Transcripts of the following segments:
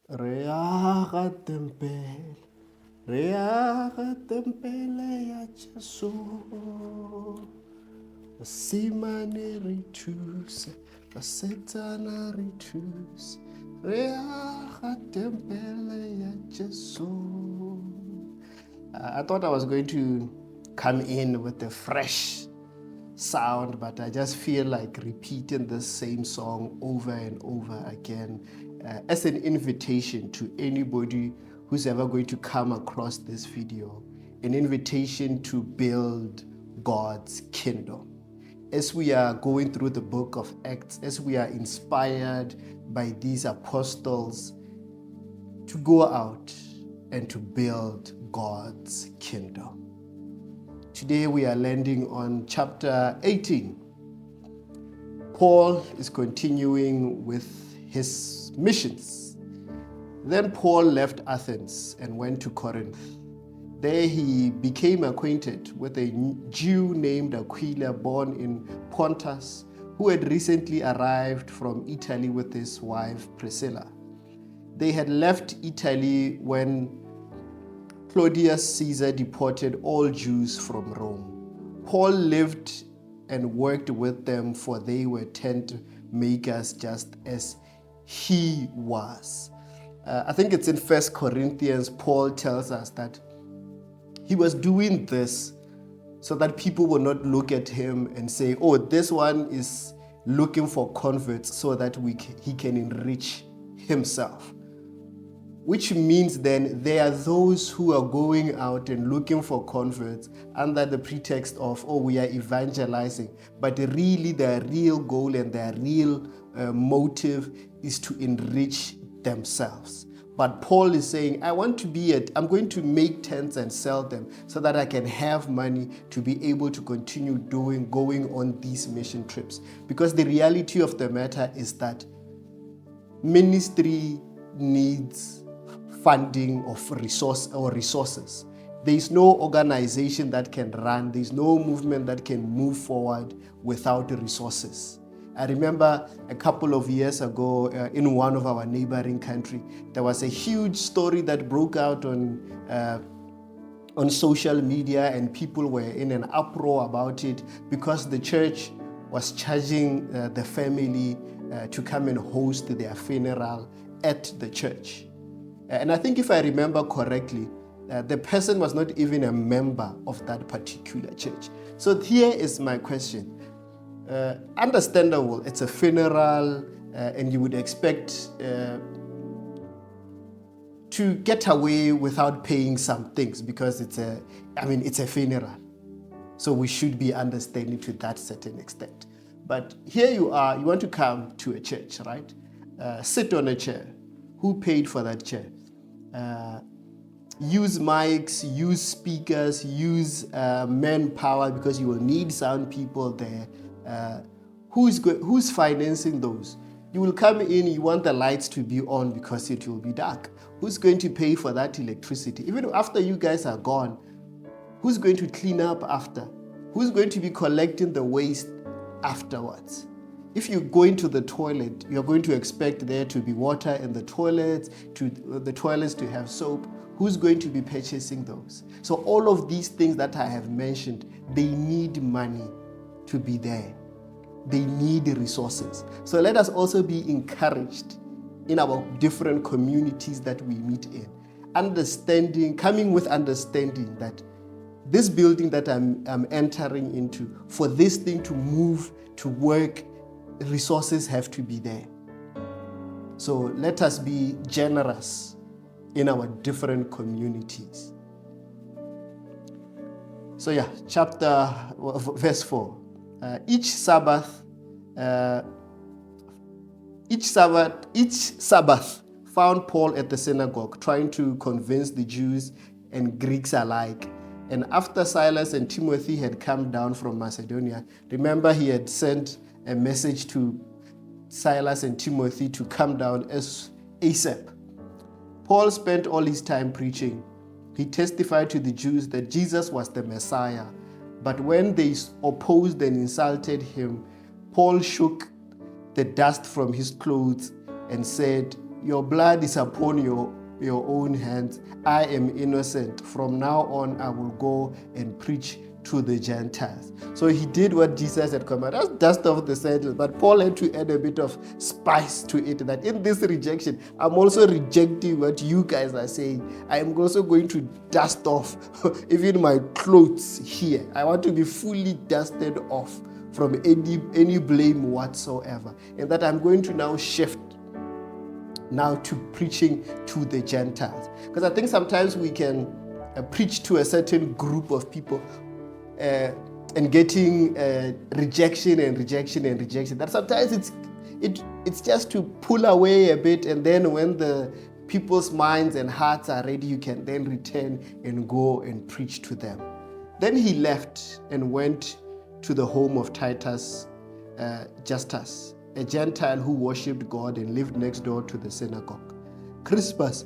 Reaga tempele ya Jesu. Simane ritus, Satana ritus. Reaga tempele ya Jesu. I thought I was going to come in with a fresh sound, but I just feel like repeating the same song over and over again as an invitation to anybody who's ever going to come across this video, an invitation to build God's kingdom. As we are going through the book of Acts, as we are inspired by these apostles to go out and to build God's kingdom. Today we are landing on chapter 18. Paul is continuing with his missions. Then Paul left Athens and went to Corinth. There he became acquainted with a Jew named Aquila, born in Pontus, who had recently arrived from Italy with his wife Priscilla. They had left Italy when Claudius Caesar deported all Jews from Rome. Paul lived and worked with them, for they were tent makers just as he was. I think it's in 1 Corinthians, Paul tells us that he was doing this so that people will not look at him and say, oh, this one is looking for converts so that he can enrich himself. Which means then there are those who are going out and looking for converts under the pretext of, oh, we are evangelizing. But really their real goal and their real motive is to enrich themselves. But Paul is saying, I'm going to make tents and sell them so that I can have money to be able to continue going on these mission trips. Because the reality of the matter is that ministry needs funding of resources. There is no organization that can run, there is no movement that can move forward without resources. I remember a couple of years ago in one of our neighboring countries, there was a huge story that broke out on social media, and people were in an uproar about it because the church was charging the family to come and host their funeral at the church. And I think if I remember correctly, the person was not even a member of that particular church. So here is my question. Understandable, it's a funeral, and you would expect to get away without paying some things because it's a funeral. So we should be understanding to that certain extent. But here you are, you want to come to a church, right? Sit on a chair. Who paid for that chair? Use mics, use speakers, use manpower because you will need sound people there. Who's financing those? You will come in, you want the lights to be on because it will be dark. Who's going to pay for that electricity? Even after you guys are gone, who's going to clean up after? Who's going to be collecting the waste afterwards? If you go into the toilet, you're going to expect there to be water in the toilets, to the toilets to have soap. Who's going to be purchasing those? So all of these things that I have mentioned, they need money to be there. They need resources. So let us also be encouraged in our different communities that we meet in. Coming with understanding that this building that I'm entering into, for this thing to move, to work, resources have to be there. So let us be generous in our different communities. So verse 4. Each Sabbath found Paul at the synagogue, trying to convince the Jews and Greeks alike. And after Silas and Timothy had come down from Macedonia, remember he had sent a message to Silas and Timothy to come down as ASAP. Paul spent all his time preaching. He testified to the Jews that Jesus was the Messiah. But when they opposed and insulted him, Paul shook the dust from his clothes and said, your blood is upon your own hands. I am innocent. From now on, I will go and preach to the Gentiles. So he did what Jesus had commanded. That's dust off the sandals. But Paul had to add a bit of spice to it, that in this rejection, I'm also rejecting what you guys are saying. I am also going to dust off even my clothes here. I want to be fully dusted off from any blame whatsoever. And that I'm going to now shift now to preaching to the Gentiles. Because I think sometimes we can preach to a certain group of people and getting rejection and rejection and rejection. That sometimes it's just to pull away a bit, and then when the people's minds and hearts are ready, you can then return and go and preach to them. Then he left and went to the home of Titus Justus, a Gentile who worshipped God and lived next door to the synagogue. Crispus,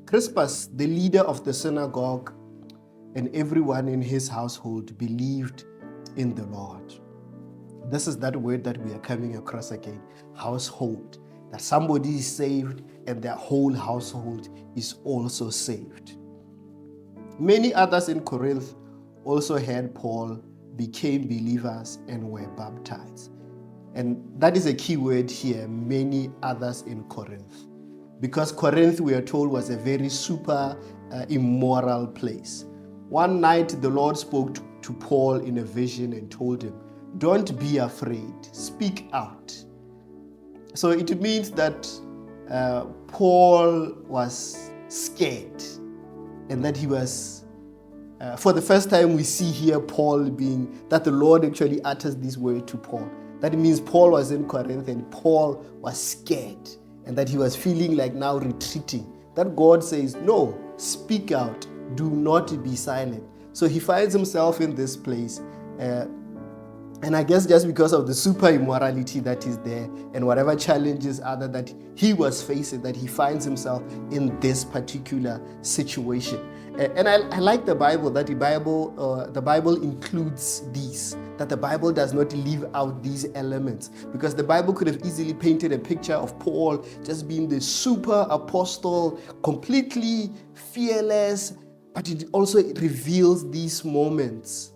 Crispus, the leader of the synagogue, and everyone in his household believed in the Lord. This is that word that we are coming across again, household. That somebody is saved and their whole household is also saved. Many others in Corinth also heard Paul, became believers, and were baptized. And that is a key word here, many others in Corinth. Because Corinth, we are told, was a very super immoral place. One night, the Lord spoke to Paul in a vision and told him, "Don't be afraid, speak out." So it means that Paul was scared, and that he was, for the first time we see here Paul that the Lord actually utters this word to Paul. That means Paul was in Corinth and Paul was scared, and that he was feeling like now retreating. That God says, no, speak out, do not be silent. So he finds himself in this place. And I guess just because of the super immorality that is there and whatever challenges other that he was facing, that he finds himself in this particular situation. And I like the Bible, that the Bible includes these, that the Bible does not leave out these elements, because the Bible could have easily painted a picture of Paul just being the super apostle, completely fearless, but it also reveals these moments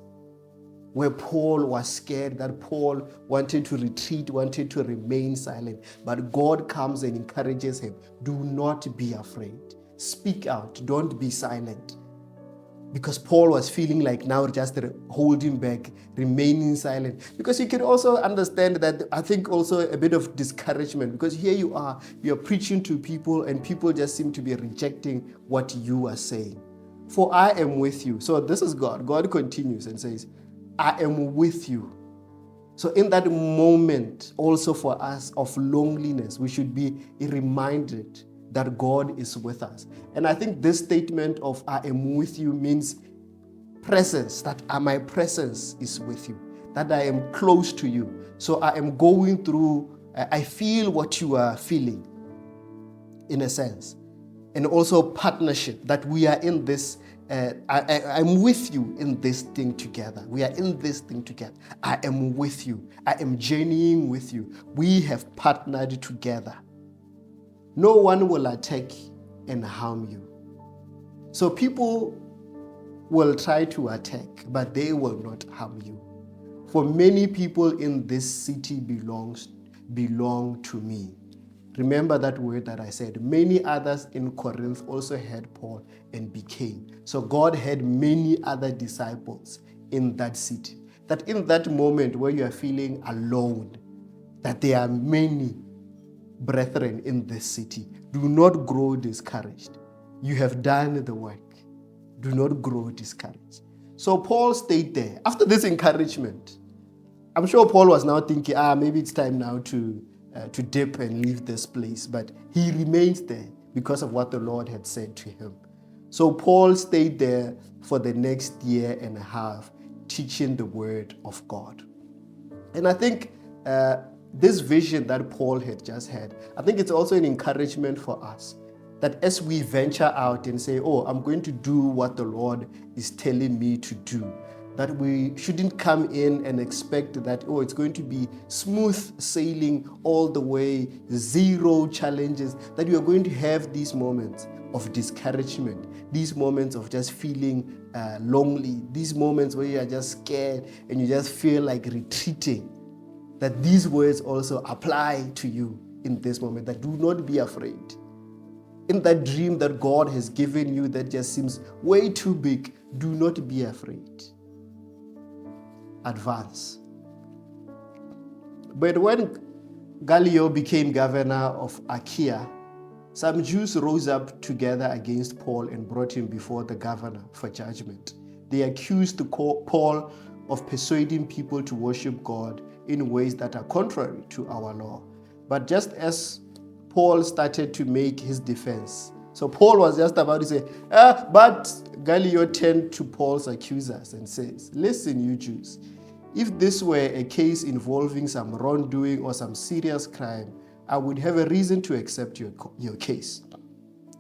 where Paul was scared, that Paul wanted to retreat, wanted to remain silent. But God comes and encourages him. Do not be afraid. Speak out. Don't be silent. Because Paul was feeling like now just holding back, remaining silent. Because you can also understand that, I think also a bit of discouragement, because here you're preaching to people and people just seem to be rejecting what you are saying. For I am with you. So this is God. God continues and says, I am with you. So in that moment, also for us of loneliness, we should be reminded that God is with us. And I think this statement of I am with you means presence, that my presence is with you, that I am close to you. So I am going through, I feel what you are feeling, in a sense. And also partnership, that we are in this, I'm with you in this thing together. We are in this thing together. I am with you. I am journeying with you. We have partnered together. No one will attack and harm you. So people will try to attack, but they will not harm you. For many people in this city belong to me. Remember that word that I said. Many others in Corinth also had Paul and became. So God had many other disciples in that city. That in that moment where you are feeling alone, that there are many brethren in this city. Do not grow discouraged. You have done the work. Do not grow discouraged. So Paul stayed there. After this encouragement, I'm sure Paul was now thinking, maybe it's time now to dip and leave this place. But he remained there because of what the Lord had said to him. So Paul stayed there for the next year and a half, teaching the word of God. And I think this vision that Paul had just had, I think it's also an encouragement for us, that as we venture out and say, I'm going to do what the Lord is telling me to do, that we shouldn't come in and expect that, oh, it's going to be smooth sailing all the way, zero challenges, that you are going to have these moments of discouragement, these moments of just feeling lonely, these moments where you are just scared and you just feel like retreating, that these words also apply to you in this moment, that do not be afraid. In that dream that God has given you that just seems way too big, do not be afraid. Advance. But when Gallio became governor of Achaia, some Jews rose up together against Paul and brought him before the governor for judgment. They accused Paul of persuading people to worship God in ways that are contrary to our law. But just as Paul started to make his defense, so Paul was just about to say, but Gallio turned to Paul's accusers and says, listen, you Jews, if this were a case involving some wrongdoing or some serious crime, I would have a reason to accept your case.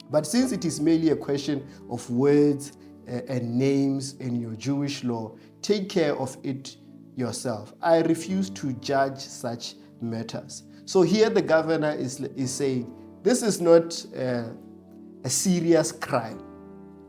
But since it is merely a question of words and names in your Jewish law, take care of it yourself. I refuse to judge such matters. So here the governor is saying, this is not a serious crime.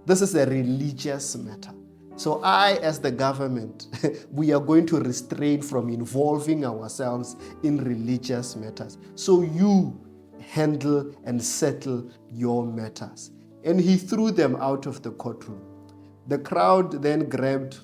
This is a religious matter. So I, as the government, we are going to restrain from involving ourselves in religious matters. So you handle and settle your matters. And he threw them out of the courtroom. The crowd then grabbed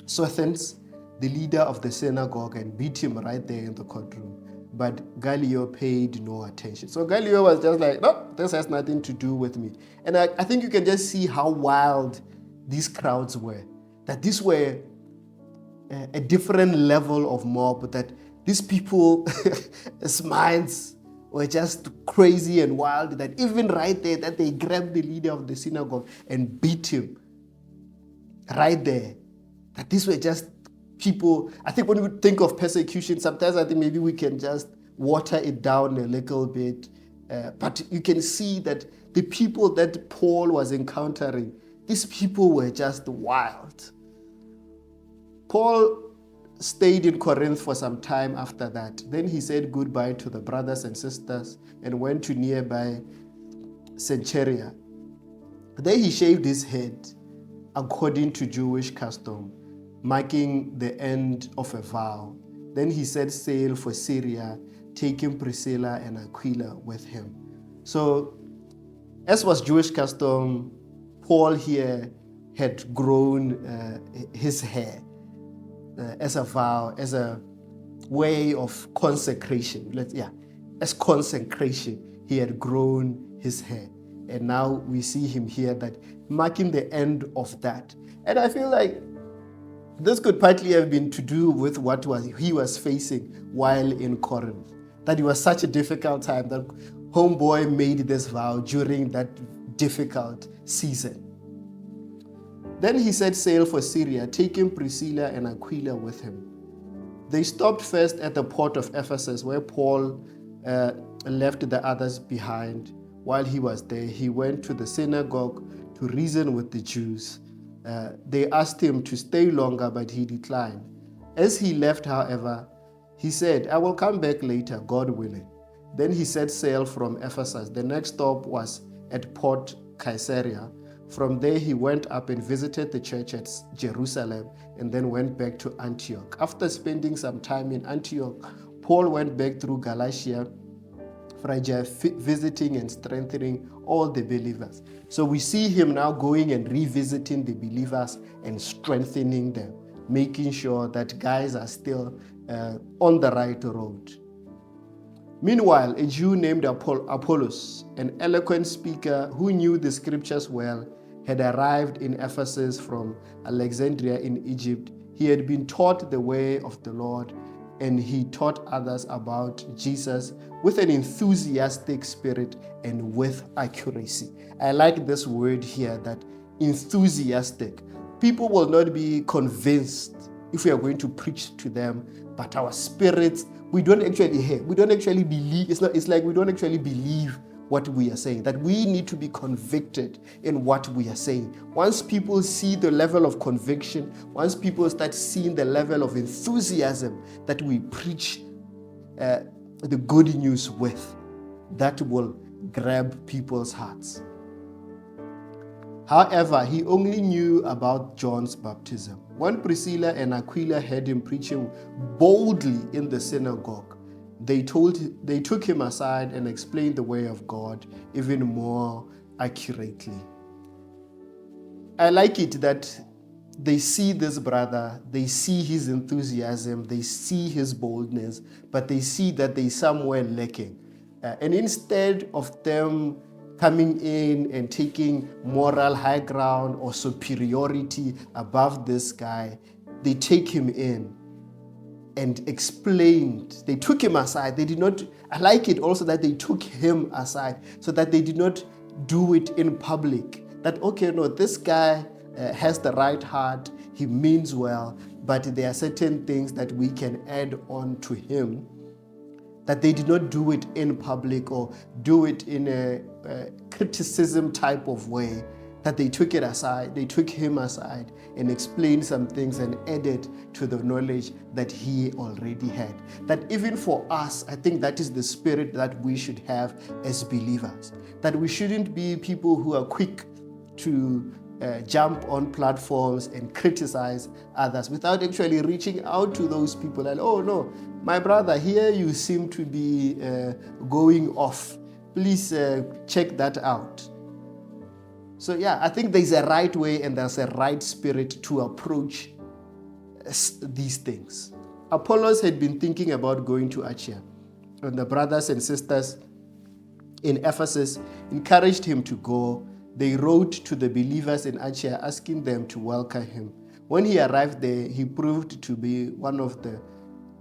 Sosthenes, the leader of the synagogue, and beat him right there in the courtroom. But Gallio paid no attention. So Gallio was just like, no, this has nothing to do with me. And I think you can just see how wild these crowds were. That these were a different level of mob, that these people's minds were just crazy and wild, that even right there, that they grabbed the leader of the synagogue and beat him right there. That these were just people. I think when we think of persecution, sometimes I think maybe we can just water it down a little bit. But you can see that the people that Paul was encountering, these people were just wild. Paul stayed in Corinth for some time after that. Then he said goodbye to the brothers and sisters and went to nearby Cenchrea. There he shaved his head according to Jewish custom, marking the end of a vow. Then he set sail for Syria, taking Priscilla and Aquila with him. So, as was Jewish custom, Paul here had grown his hair as a vow, as a way of consecration. As consecration, he had grown his hair. And now we see him here that marking the end of that. And I feel like this could partly have been to do with what he was facing while in Corinth. That it was such a difficult time that homeboy made this vow during that difficult season. Then he set sail for Syria, taking Priscilla and Aquila with him. They stopped first at the port of Ephesus, where Paul left the others behind. While he was there, he went to the synagogue to reason with the Jews. They asked him to stay longer, but he declined. As he left, however, he said, I will come back later, God willing. Then he set sail from Ephesus. The next stop was at Port Caesarea. From there, he went up and visited the church at Jerusalem and then went back to Antioch. After spending some time in Antioch, Paul went back through Galatia, Phrygia, visiting and strengthening all the believers. So we see him now going and revisiting the believers and strengthening them, making sure that guys are still on the right road. Meanwhile, a Jew named Apollos, an eloquent speaker who knew the scriptures well, had arrived in Ephesus from Alexandria in Egypt. He had been taught the way of the Lord, and he taught others about Jesus with an enthusiastic spirit and with accuracy. I like this word here, that enthusiastic. People will not be convinced if we are going to preach to them, but our spirits, we don't actually believe. It's like we don't actually believe what we are saying, that we need to be convicted in what we are saying. Once people see the level of conviction, once people start seeing the level of enthusiasm that we preach the good news with, that will grab people's hearts. However, he only knew about John's baptism. When Priscilla and Aquila heard him preaching boldly in the synagogue, they took him aside and explained the way of God even more accurately. I like it that they see this brother, they see his enthusiasm, they see his boldness, but they see that there's somewhere lacking. And instead of them coming in and taking moral high ground or superiority above this guy, they take him in and explained. They took him aside. They did not, I like it also that they took him aside so that they did not do it in public. That, okay, no, this guy has the right heart, he means well, but there are certain things that we can add on to him, that they did not do it in public or do it in a criticism type of way, that they took it aside, they took him aside and explained some things and added to the knowledge that he already had. That even for us, I think that is the spirit that we should have as believers. That we shouldn't be people who are quick to jump on platforms and criticize others without actually reaching out to those people and, oh no, my brother, here you seem to be going off. Please check that out. So yeah, I think there's a right way and there's a right spirit to approach these things. Apollos had been thinking about going to Achaia, and the brothers and sisters in Ephesus encouraged him to go. They wrote to the believers in Achaia asking them to welcome him. When he arrived there, he proved to be one of the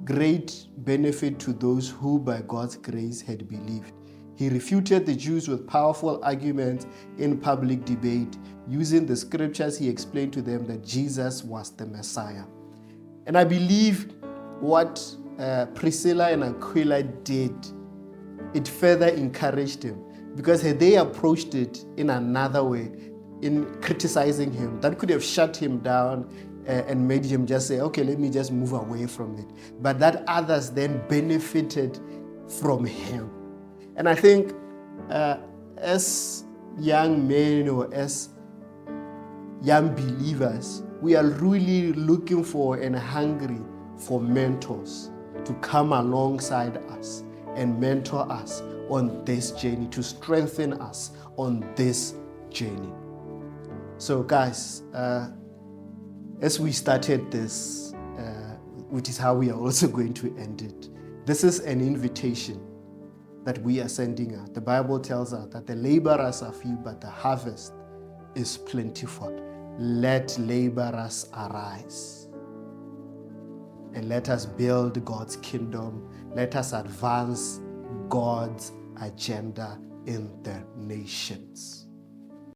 great benefit to those who by God's grace had believed. He refuted the Jews with powerful arguments in public debate. Using the scriptures, he explained to them that Jesus was the Messiah. And I believe what Priscilla and Aquila did, it further encouraged him. Because had they approached it in another way, in criticizing him, that could have shut him down and made him just say, okay, let me just move away from it. But that others then benefited from him. And I think as young men or as young believers, we are really looking for and hungry for mentors to come alongside us and mentor us on this journey, to strengthen us on this journey. So guys, as we started this, which is how we are also going to end it, this is an invitation that we are sending out. The Bible tells us that the laborers are few, but the harvest is plentiful. Let laborers arise. And let us build God's kingdom. Let us advance God's agenda in the nations.